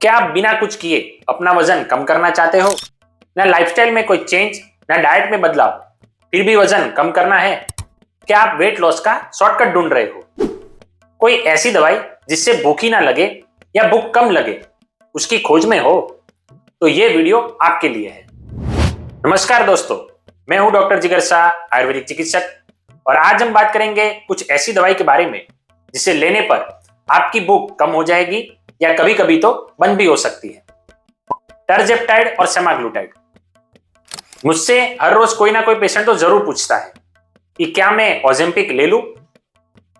क्या आप बिना कुछ किए अपना वजन कम करना चाहते हो? ना लाइफस्टाइल में कोई चेंज, ना डाइट में बदलाव, फिर भी वजन कम करना है? क्या आप वेट लॉस का शॉर्टकट ढूंढ रहे हो? कोई ऐसी दवाई जिससे भूख ही ना लगे या भूख कम लगे, उसकी खोज में हो? तो ये वीडियो आपके लिए है। नमस्कार दोस्तों, मैं हूं डॉक्टर जिगर शाह, आयुर्वेदिक चिकित्सक, और आज हम बात करेंगे कुछ ऐसी दवाई के बारे में जिसे लेने पर आपकी भूख कम हो जाएगी या कभी कभी तो बंद भी हो सकती है। टर्जेप्टाइड और सेमाग्लूटाइड। मुझसे हर रोज कोई ना कोई पेशेंट तो जरूर पूछता है कि क्या मैं ओजेम्पिक ले लूं,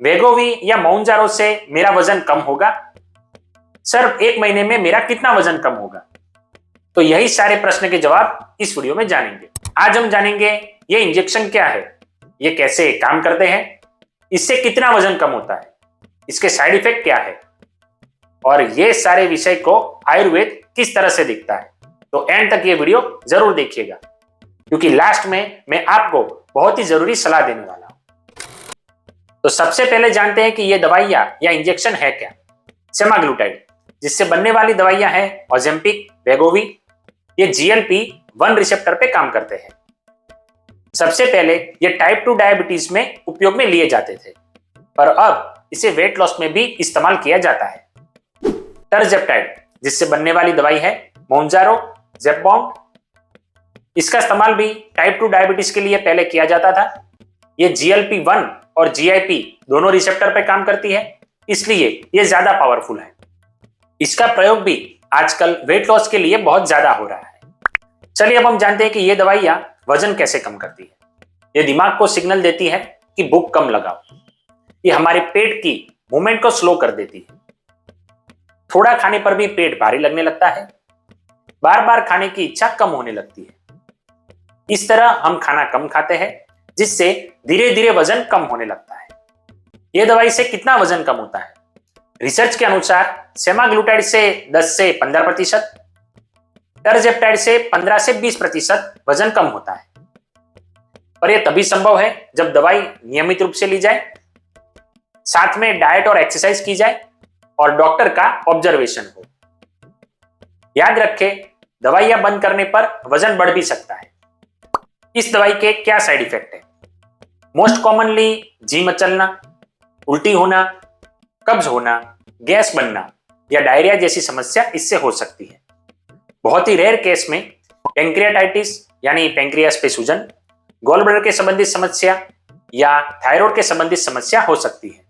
वेगोवी या माउंजारो से मेरा वजन कम होगा? सर, एक महीने में मेरा कितना वजन कम होगा? तो यही सारे प्रश्न के जवाब इस वीडियो में जानेंगे। आज हम जानेंगे ये इंजेक्शन क्या है, ये कैसे काम करते हैं, इससे कितना वजन कम होता है, इसके साइड इफेक्ट क्या है, और ये सारे विषय को आयुर्वेद किस तरह से दिखता है। तो एंड तक ये वीडियो जरूर देखिएगा, क्योंकि लास्ट में मैं आपको बहुत ही जरूरी सलाह देने वाला हूं। तो सबसे पहले जानते हैं कि ये दवाइयां या इंजेक्शन है क्या। सेमाग्लूटाइड, जिससे बनने वाली दवाइयां हैं ओजेम्पिक, वेगोवी, ये GLP-1 रिसेप्टर पे काम करते हैं। सबसे पहले ये टाइप 2 डायबिटीज में उपयोग में लिए जाते थे, पर अब इसे वेट लॉस में भी इस्तेमाल किया जाता है। टर्जेप्टाइड, जिससे बनने वाली दवाई है मोन्जारो, ज़ेपबाउंड, इसका इस्तेमाल भी टाइप 2 डायबिटीज के लिए पहले किया जाता था। ये GLP-1 और GIP दोनों रिसेप्टर पे काम करती है, इसलिए ये ज्यादा पावरफुल है। इसका प्रयोग भी आजकल वेट लॉस के लिए बहुत ज्यादा हो रहा है। चलिए अब हम जानते हैं कि ये दवाइयां वजन कैसे कम करती है। ये दिमाग को सिग्नल देती है कि भूख कम लगाओ। ये हमारे पेट की मूवमेंट को स्लो कर देती है। थोड़ा खाने पर भी पेट भारी लगने लगता है, बार बार खाने की इच्छा कम होने लगती है। इस तरह हम खाना कम खाते हैं, जिससे धीरे धीरे वजन कम होने लगता है। यह दवाई से कितना वजन कम होता है? रिसर्च के अनुसार सेमाग्लूटाइड से 10 से 15%, टर्जेप्टाइड से 15 से 20% वजन कम होता है। पर यह तभी संभव है जब दवाई नियमित रूप से ली जाए, साथ में डाइट और एक्सरसाइज की जाए और डॉक्टर का ऑब्जर्वेशन हो। याद रखें, दवाइयां बंद करने पर वजन बढ़ भी सकता है। इस दवाई के क्या साइड इफेक्ट है? मोस्ट कॉमनली जी मचलना, उल्टी होना, कब्ज होना, गैस बनना या डायरिया जैसी समस्या इससे हो सकती है। बहुत ही रेयर केस में पेंक्रियाटाइटिस यानी पेंक्रियास पे सूजन, गॉल ब्लैडर के संबंधित समस्या या थायराइड के संबंधित समस्या हो सकती है।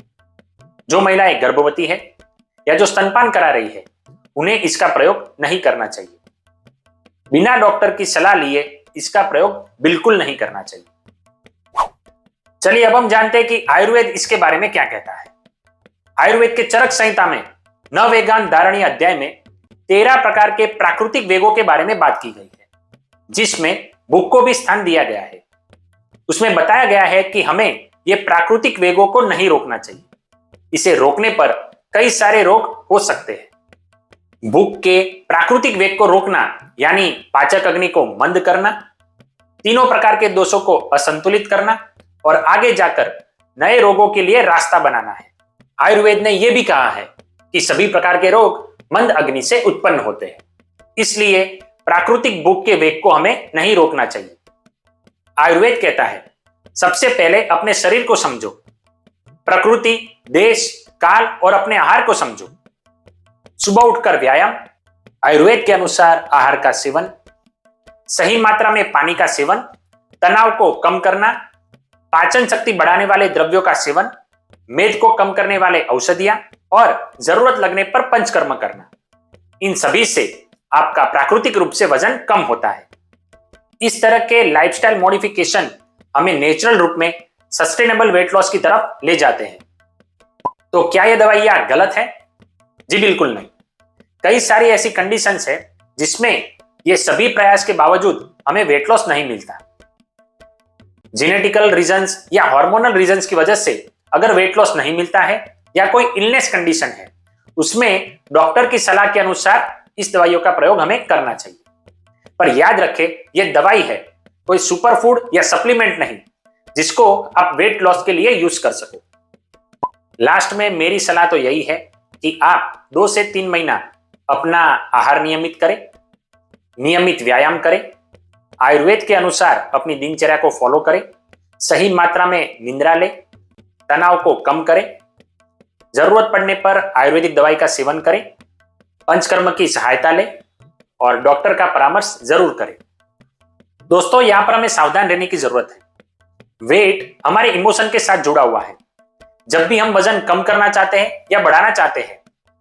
जो महिलाएं गर्भवती है या जो स्तनपान करा रही है, उन्हें इसका प्रयोग नहीं करना चाहिए। बिना डॉक्टर की सलाह लिए इसका प्रयोग बिल्कुल नहीं करना चाहिए। चलिए अब हम जानते हैं कि आयुर्वेद इसके बारे में क्या कहता है। आयुर्वेद के चरक संहिता में नववेगान धारणीय अध्याय में 13 प्रकार के प्राकृतिक वेगों के बारे में बात की गई है, जिसमें भूख को भी स्थान दिया गया है। उसमें बताया गया है कि हमें ये प्राकृतिक वेगों को नहीं रोकना चाहिए। इसे रोकने पर कई सारे रोग हो सकते हैं। भूख के प्राकृतिक वेग को रोकना यानी पाचक अग्नि को मंद करना, तीनों प्रकार के दोषों को असंतुलित करना और आगे जाकर नए रोगों के लिए रास्ता बनाना है। आयुर्वेद ने यह भी कहा है कि सभी प्रकार के रोग मंद अग्नि से उत्पन्न होते हैं, इसलिए प्राकृतिक भूख के वेग को हमें नहीं रोकना चाहिए। आयुर्वेद कहता है, सबसे पहले अपने शरीर को समझो, प्रकृति, देश, काल और अपने आहार को समझो। सुबह उठकर व्यायाम, आयुर्वेद के अनुसार आहार का सेवन, सही मात्रा में पानी का सेवन, तनाव को कम करना, पाचन शक्ति बढ़ाने वाले द्रव्यों का सेवन, मेद को कम करने वाले औषधियां और जरूरत लगने पर पंचकर्म करना। इन सभी से आपका प्राकृतिक रूप से वजन कम होता है। इस तरह के लाइफस्टाइल मॉडिफिकेशन हमें नेचुरल रूप में सस्टेनेबल वेट लॉस की तरफ ले जाते हैं। तो क्या यह दवाइयां गलत है? जी बिल्कुल नहीं। कई सारी ऐसी कंडीशंस है जिसमें ये सभी प्रयास के बावजूद हमें वेट लॉस नहीं मिलता। जेनेटिकल रीजंस या हार्मोनल रीजंस की वजह से अगर वेट लॉस नहीं मिलता है या कोई इलनेस कंडीशन है, उसमें डॉक्टर की सलाह के अनुसार इस दवाइयों का प्रयोग हमें करना चाहिए। पर याद रखें, यह दवाई है, कोई सुपर फूड या सप्लीमेंट नहीं जिसको आप वेट लॉस के लिए यूज कर सको। लास्ट में मेरी सलाह तो यही है कि आप 2 से 3 महीना अपना आहार नियमित करें, नियमित व्यायाम करें, आयुर्वेद के अनुसार अपनी दिनचर्या को फॉलो करें, सही मात्रा में निंद्रा लें, तनाव को कम करें, जरूरत पड़ने पर आयुर्वेदिक दवाई का सेवन करें, पंचकर्म की सहायता लें और डॉक्टर का परामर्श जरूर करें। दोस्तों, यहां पर हमें सावधान रहने की जरूरत है। वेट हमारे इमोशन के साथ जुड़ा हुआ है। जब भी हम वजन कम करना चाहते हैं या बढ़ाना चाहते हैं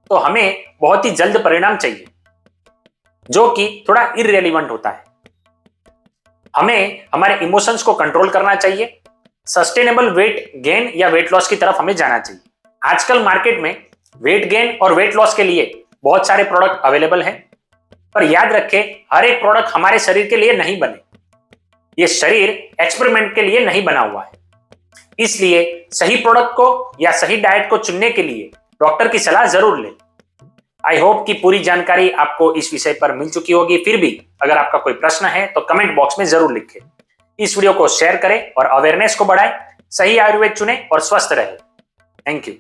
तो हमें बहुत ही जल्द परिणाम चाहिए, जो कि थोड़ा इररिलेवेंट होता है। हमें हमारे इमोशंस को कंट्रोल करना चाहिए, सस्टेनेबल वेट गेन या वेट लॉस की तरफ हमें जाना चाहिए। आजकल मार्केट में वेट गेन और वेट लॉस के लिए बहुत सारे प्रोडक्ट अवेलेबल हैं, पर याद रखें, हर एक प्रोडक्ट हमारे शरीर के लिए नहीं बने। ये शरीर एक्सपेरिमेंट के लिए नहीं बना हुआ है। इसलिए सही प्रोडक्ट को या सही डाइट को चुनने के लिए डॉक्टर की सलाह जरूर लें। आई होप कि पूरी जानकारी आपको इस विषय पर मिल चुकी होगी। फिर भी अगर आपका कोई प्रश्न है तो कमेंट बॉक्स में जरूर लिखें। इस वीडियो को शेयर करें और अवेयरनेस को बढ़ाएं। सही आयुर्वेद चुनें और स्वस्थ रहें। Thank you.